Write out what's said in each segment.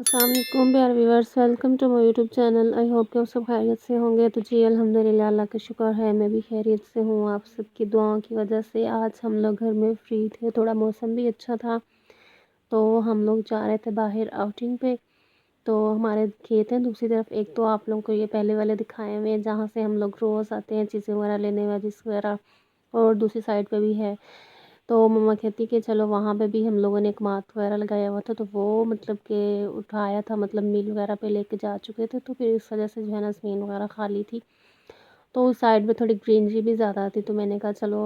अस्सलाम वालेकुम प्यारे viewers, welcome to my YouTube channel. I hope कि आप सब खैरियत से होंगे। तो जी अल्हम्दुलिल्लाह, अल्लाह का शुक्र है, मैं भी खैरियत से हूँ। आप सबकी दुआओं की वजह से आज हम लोग घर में फ्री थे, थोड़ा मौसम भी अच्छा था, तो हम लोग जा रहे थे बाहर आउटिंग पे। तो हमारे खेत हैं दूसरी तरफ, एक तो आप लोगों को ये पहले वाले दिखाए हुए हैं जहाँ से हम लोग रोज़ आते हैं चीज़ें वगैरह लेने, वेजिस वगैरह, और दूसरी साइड पे भी है। तो मम्मा कहती कि चलो वहाँ पे भी हम लोगों ने एक मार्क वगैरह लगाया हुआ था, तो वो मतलब कि उठाया था, मतलब मिल वगैरह पे लेके जा चुके थे, तो फिर इस वजह से जो है ना ज़मीन वगैरह खाली थी, तो उस साइड में थोड़ी ग्रीनरी भी ज़्यादा थी। तो मैंने कहा चलो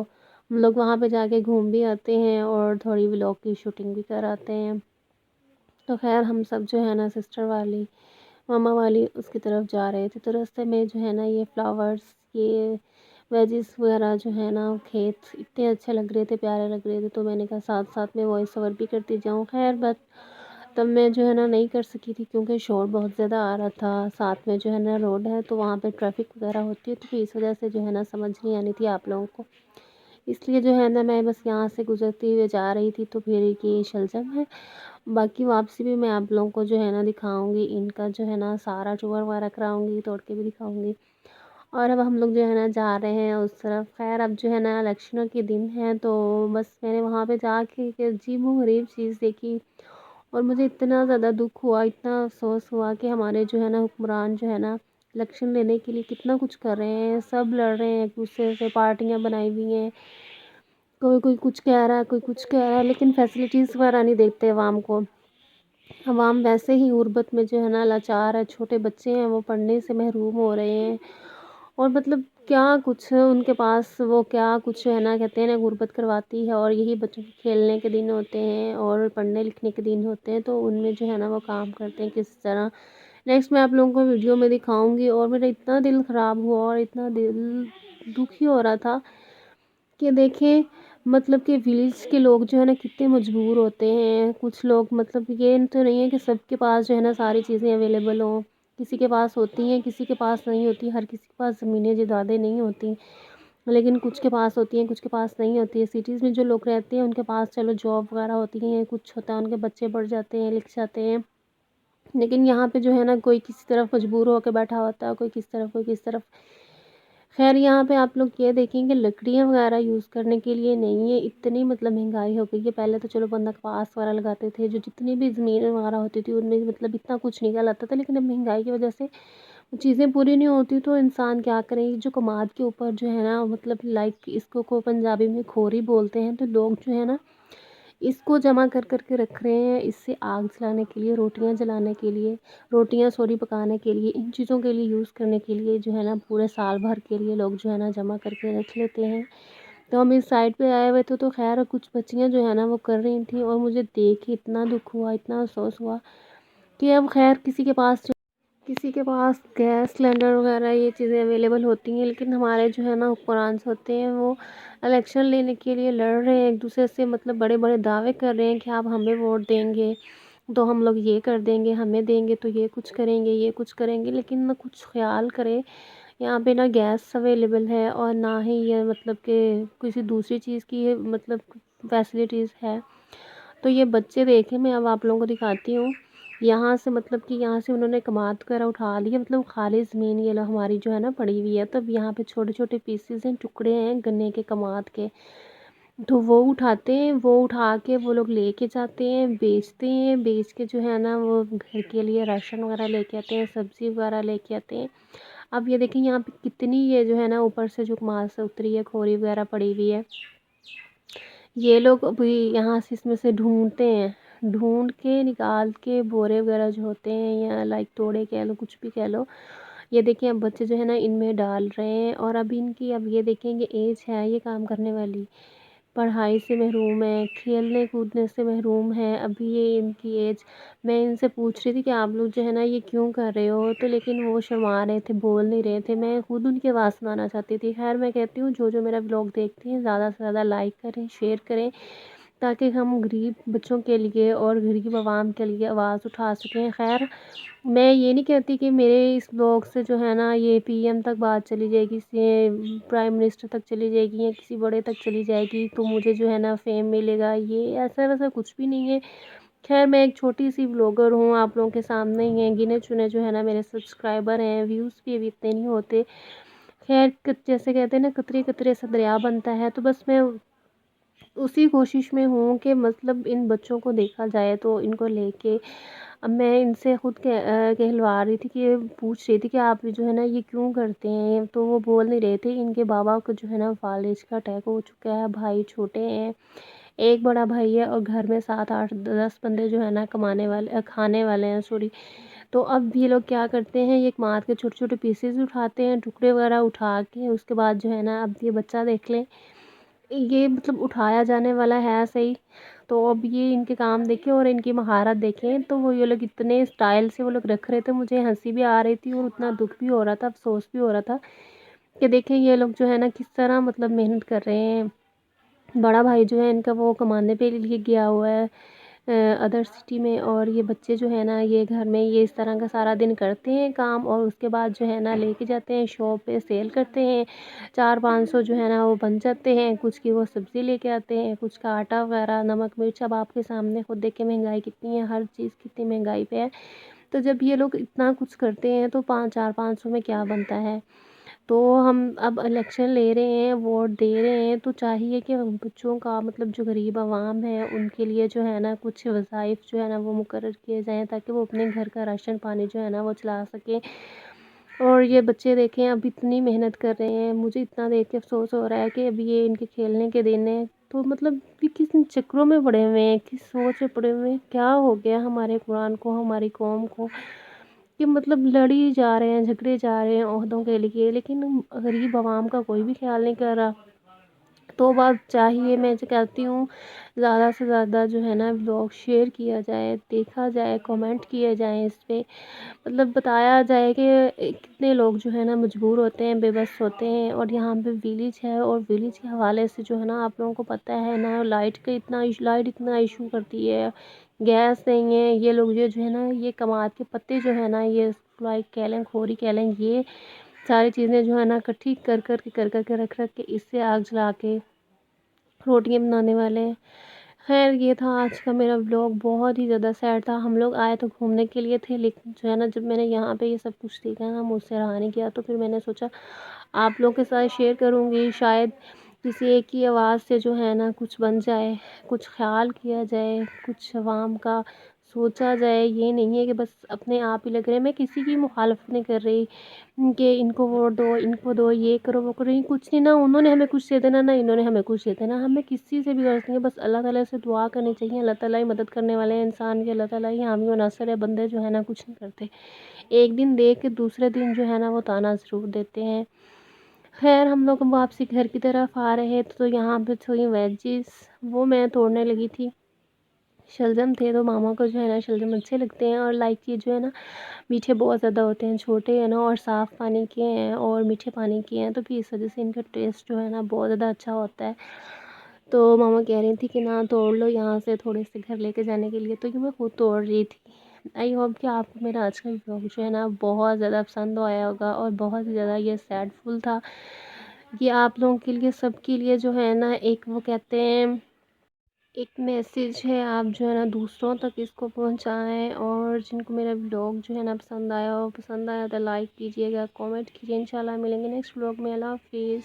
हम लोग वहाँ पे जाके घूम भी आते हैं और थोड़ी व्लॉग की शूटिंग भी कर आते हैं। तो खैर हम सब जो है ना सिस्टर वाली, मामा वाली उसकी तरफ जा रहे थे, तो रास्ते में जो है ना ये फ्लावर्स, ये वेजिस वगैरह जो है ना खेत इतने अच्छे लग रहे थे, प्यारे लग रहे थे, तो मैंने कहा साथ साथ में वॉइस ओवर भी करती जाऊँ। खैर बट तब मैं जो है ना नहीं कर सकी थी क्योंकि शोर बहुत ज़्यादा आ रहा था, साथ में जो है ना रोड है, तो वहाँ पे ट्रैफिक वगैरह होती है, तो फिर इस वजह से जो है ना समझ नहीं आनी थी आप लोगों को। इसलिए जो है ना मैं बस यहाँ से गुजरती हुए जा रही थी, तो फिर ये शलजम है। बाकी वापसी भी मैं आप लोगों को जो है ना दिखाऊंगी, इनका जो है ना सारा टूर वगैरह कराऊंगी, तोड़ के भी दिखाऊंगी। और अब हम लोग जो है ना जा रहे हैं उस तरफ। खैर अब जो है ना इलेक्शनों के दिन है, तो बस मैंने वहाँ पे जाके एक अजीब व गरीब चीज़ देखी, और मुझे इतना ज़्यादा दुख हुआ, इतना अफसोस हुआ कि हमारे जो है ना हुक्मरान जो है ना इलेक्शन लेने के लिए कितना कुछ कर रहे हैं, सब लड़ रहे हैं एक दूसरे से, पार्टियां बनाई हुई हैं, कोई कोई कुछ कह रहा है, कोई कुछ कह रहा है, लेकिन फैसिलिटीज़ वगैरह नहीं देखते अवाम को। अवाम वैसे ही गुर्बत में जो है ना लाचार है, छोटे बच्चे हैं वो पढ़ने से महरूम हो रहे हैं, और मतलब क्या कुछ उनके पास, वो क्या कुछ है ना, कहते हैं ना गुर्बत करवाती है, और यही बच्चों के खेलने के दिन होते हैं और पढ़ने लिखने के दिन होते हैं, तो उनमें जो है ना वो काम करते हैं किस तरह। नेक्स्ट मैं आप लोगों को वीडियो में दिखाऊंगी। और मेरा इतना दिल ख़राब हुआ और इतना दिल दुखी हो रहा था कि देखें, मतलब कि विलेज के लोग जो है ना कितने मजबूर होते हैं। कुछ लोग, मतलब ये तो नहीं है कि सबके पास जो है ना सारी चीज़ें अवेलेबल हों, किसी के पास होती हैं, किसी के पास नहीं होती, हर किसी के पास ज़मीनें जायदादें नहीं होती, लेकिन कुछ के पास होती हैं, कुछ के पास नहीं होती है। सिटीज़ में जो लोग रहते हैं उनके पास चलो जॉब वगैरह होती हैं, कुछ होता है, उनके बच्चे बढ़ जाते हैं, लिख जाते हैं, लेकिन यहाँ पे जो है ना कोई किसी तरफ मजबूर होकर बैठा होता है, कोई किस तरफ, कोई किस तरफ। खैर यहाँ पे आप लोग ये देखेंगे लकड़ियाँ वगैरह यूज़ करने के लिए नहीं है, इतनी मतलब महंगाई हो गई है। पहले तो चलो बंदा कपास वगैरह लगाते थे, जो जितनी भी ज़मीन वगैरह होती थी उनमें मतलब इतना कुछ निकल आता था, लेकिन अब महंगाई की वजह से चीज़ें पूरी नहीं होती, तो इंसान क्या करे। जो कमाद के ऊपर जो है ना, मतलब लाइक इसको को पंजाबी में खोरी बोलते हैं, तो लोग जो है ना इसको जमा कर कर के रख रहे हैं, इससे आग जलाने के लिए, रोटियां जलाने के लिए, रोटियां सोरी पकाने के लिए, इन चीज़ों के लिए यूज़ करने के लिए जो है ना पूरे साल भर के लिए लोग जो है ना जमा करके रख लेते हैं। तो हम इस साइड पे आए हुए थे, तो खैर कुछ बच्चियां जो है ना वो कर रही थी, और मुझे देख के इतना दुख हुआ, इतना अफसोस हुआ कि अब खैर किसी के पास गैस सिलेंडर वगैरह ये चीज़ें अवेलेबल होती हैं, लेकिन हमारे जो है ना हुक्मरान होते हैं वो इलेक्शन लेने के लिए लड़ रहे हैं एक दूसरे से, मतलब बड़े बड़े दावे कर रहे हैं कि आप हमें वोट देंगे तो हम लोग ये कर देंगे, हमें देंगे तो ये कुछ करेंगे, ये कुछ करेंगे, लेकिन ना कुछ ख्याल करे। यहाँ पे ना गैस अवेलेबल है और ना ही ये मतलब कि किसी दूसरी चीज़ की ये मतलब फैसिलिटीज़ है। तो ये बच्चे देखे, मैं अब आप लोगों को दिखाती हूँ। यहाँ से मतलब कि यहाँ से उन्होंने कमाद वगैरह उठा लिया, मतलब खाली ज़मीन ये लो हमारी जो है ना पड़ी हुई है, तब यहाँ पे छोटे छोटे पीसेस हैं, टुकड़े हैं गन्ने के कमाद के, तो वो उठाते हैं, वो उठा के वो लोग लेके जाते हैं, बेचते हैं, बेच के जो है ना वो घर के लिए राशन वगैरह लेके आते हैं, सब्ज़ी वगैरह लेके आते हैं। अब ये देखें यहाँ पे कितनी ये जो है ना ऊपर से जो कमाद से उतरी है खोरी वगैरह पड़ी हुई है, ये लोग अभी यहाँ से इसमें से ढूंढते हैं, ढूंढ के निकाल के बोरे वगैरह जो होते हैं, या लाइक तोड़े कह लो, कुछ भी कह लो। ये देखिए अब बच्चे जो है ना इनमें डाल रहे हैं, और अब इनकी अब ये देखेंगे एज है ये काम करने वाली, पढ़ाई से महरूम है, खेलने कूदने से महरूम है, अभी ये इनकी एज। मैं इनसे पूछ रही थी कि आप लोग जो है ना ये क्यों कर रहे हो, तो लेकिन वो शर्मा रहे थे, बोल नहीं रहे थे। मैं खुद उनकी आवाज़ सुनाना चाहती थी। खैर मैं कहती हूँ जो जो मेरा ब्लॉग देखते हैं ज़्यादा से ज़्यादा लाइक करें, शेयर करें, ताकि हम गरीब बच्चों के लिए और गरीब आवाम के लिए आवाज़ उठा सकें। खैर मैं ये नहीं कहती कि मेरे इस ब्लॉग से जो है ना ये पीएम तक बात चली जाएगी, से प्राइम मिनिस्टर तक चली जाएगी, या किसी बड़े तक चली जाएगी तो मुझे जो है ना फेम मिलेगा, ये ऐसा वैसा कुछ भी नहीं है। خیر میں ایک چھوٹی سی بلاگر ہوں، آپ لوگوں کے سامنے ہی ہیں، گنے چنے جو ہے نا میرے سبسکرائبر ہیں، ویوز بھی ابھی اتنے نہیں ہوتے۔ خیر جیسے کہتے ہیں نا قطرے قطرے سے دریا بنتا ہے، تو بس میں اسی کوشش میں ہوں کہ مطلب ان بچوں کو دیکھا جائے تو ان کو لے کے اب میں ان سے خود کہلوا رہی تھی کہ پوچھ رہی تھی کہ آپ جو ہے نا یہ کیوں کرتے ہیں، تو وہ بول نہیں رہے تھے۔ ان کے بابا کو جو ہے نا فالج کا اٹیک ہو چکا ہے، بھائی چھوٹے ہیں، ایک بڑا بھائی ہے اور گھر میں 7 8 10 بندے جو ہے نا کھانے والے ہیں سوری۔ تو اب یہ لوگ کیا کرتے ہیں، یہ مار کے چھوٹے چھوٹے پیسز اٹھاتے ہیں، ٹکڑے وغیرہ اٹھا کے اس کے بعد جو ہے نا اب یہ بچہ دیکھ لیں، یہ مطلب اٹھایا جانے والا ہے صحیح، تو اب یہ ان کے کام دیکھیں اور ان کی مہارت دیکھیں، تو وہ یہ لوگ اتنے اسٹائل سے وہ لوگ رکھ رہے تھے، مجھے ہنسی بھی آ رہی تھی اور اتنا دکھ بھی ہو رہا تھا، افسوس بھی ہو رہا تھا کہ دیکھیں یہ لوگ جو ہے نا کس طرح مطلب محنت کر رہے ہیں۔ بڑا بھائی جو ہے ان کا وہ کمانے پہ لیے گیا ہوا ہے ادر سٹی میں، اور یہ بچے جو ہے نا یہ گھر میں یہ اس طرح کا سارا دن کرتے ہیں کام، اور اس کے بعد جو ہے نا لے کے جاتے ہیں شاپ پہ سیل کرتے ہیں، 400 500 جو ہے نا وہ بن جاتے ہیں، کچھ کی وہ سبزی لے کے آتے ہیں، کچھ کا آٹا وغیرہ، نمک مرچ، اب آپ کے سامنے خود دیکھ کے مہنگائی کتنی ہے، ہر چیز کتنی مہنگائی پہ ہے، تو جب یہ لوگ اتنا کچھ کرتے ہیں تو 400 500 میں کیا بنتا ہے۔ تو ہم اب الیکشن لے رہے ہیں، ووٹ دے رہے ہیں، تو چاہیے کہ بچوں کا مطلب جو غریب عوام ہے ان کے لیے جو ہے نا کچھ وظائف جو ہے نا وہ مقرر کیے جائیں تاکہ وہ اپنے گھر کا راشن پانی جو ہے نا وہ چلا سکیں۔ اور یہ بچے دیکھیں اب اتنی محنت کر رہے ہیں، مجھے اتنا دیکھ کے افسوس ہو رہا ہے کہ اب یہ ان کے کھیلنے کے دن ہیں، تو مطلب یہ کس چکروں میں پڑے ہوئے ہیں، کس سوچ میں پڑے ہوئے ہیں، کیا ہو گیا ہمارے قرآن کو، ہماری قوم کو، کہ مطلب لڑی جا رہے ہیں، جھگڑے جا رہے ہیں عہدوں کے لیے، لیکن غریب عوام کا کوئی بھی خیال نہیں کر رہا۔ تو بات چاہیے، میں کہتی ہوں زیادہ سے زیادہ جو ہے نا بلاگ شیئر کیا جائے، دیکھا جائے، کمنٹ کیے جائیں، اس پہ مطلب بتایا جائے کہ کتنے لوگ جو ہے نا مجبور ہوتے ہیں، بے بس ہوتے ہیں، اور یہاں پہ ویلیج ہے، اور ویلیج کے حوالے سے جو ہے نا آپ لوگوں کو پتہ ہے نا لائٹ اتنا ایشو کرتی ہے، گیس نہیں ہے، یہ لوگ جو ہے نا یہ کماد کے پتے جو ہے نا یہ لائک کہہ لیں کھوری کہہ لیں، یہ ساری چیزیں جو ہے نا اکٹھی کر کے رکھ کے اس سے آگ جلا کے روٹیاں بنانے والے ہیں۔ خیر یہ تھا آج کا میرا ولاگ، بہت ہی زیادہ سیڈ تھا۔ ہم لوگ آئے تو گھومنے کے لیے تھے، لیکن جو ہے نا جب میں نے یہاں پہ یہ سب کچھ دیکھا نا مجھ سے رہا نہیں کیا، تو پھر میں نے سوچا آپ لوگوں کے ساتھ شیئر کروں گی، شاید کسی ایک کی آواز سے جو ہے نا کچھ بن جائے، کچھ خیال کیا جائے، کچھ عوام کا سوچا جائے۔ یہ نہیں ہے کہ بس اپنے آپ ہی لگ رہے، میں کسی کی مخالفت نہیں کر رہی کہ ان کو ووٹ دو، ان کو دو، یہ کرو وہ کرو، کچھ نہیں، نہ انہوں نے ہمیں کچھ دے دینا، نہ انہوں نے ہمیں کچھ دے دینا، ہمیں کسی سے بھی غرض نہیں ہے، بس اللہ تعالیٰ سے دعا کرنی چاہیے، اللہ تعالیٰ ہی مدد کرنے والے ہیں انسان کے، اللہ تعالیٰ ہی حامی و ناصر ہے، بندے جو ہے نا کچھ نہیں کرتے، ایک دن دیکھ کے دوسرے دن جو ہے نا وہ طعنہ ضرور دیتے ہیں۔ خیر ہم لوگ واپسی گھر کی طرف آ رہے تھے، تو یہاں پہ تھوڑی ویجز وہ میں توڑنے لگی تھی، شلجم تھے، تو ماما کو جو ہے نا شلجم اچھے لگتے ہیں، اور لائک یہ جو ہے نا میٹھے بہت زیادہ ہوتے ہیں، چھوٹے ہیں نا اور صاف پانی کے ہیں اور میٹھے پانی کے ہیں، تو پھر اس وجہ سے ان کا ٹیسٹ جو ہے نا بہت زیادہ اچھا ہوتا ہے۔ تو ماما کہہ رہی تھی کہ نہ توڑ لو یہاں سے تھوڑے سے گھر لے کے جانے کے لیے، تو یہ میں خود توڑ رہی تھی۔ آئی ہوپ کہ آپ کو میرا آج کا ولاگ جو ہے نا بہت زیادہ پسند آیا ہوگا، اور بہت زیادہ یہ سیڈ فل تھا، یہ آپ لوگوں کے لیے سب کے لیے جو ہے نا ایک وہ کہتے ہیں ایک میسیج ہے، آپ جو ہے نا دوسروں تک اس کو پہنچائیں، اور جن کو میرا ولاگ جو ہے نا پسند آیا تو لائک کیجیے گا، کامنٹ کیجیے، انشاءاللہ ملیں گے نیکسٹ ولاگ میں، اللہ حافظ۔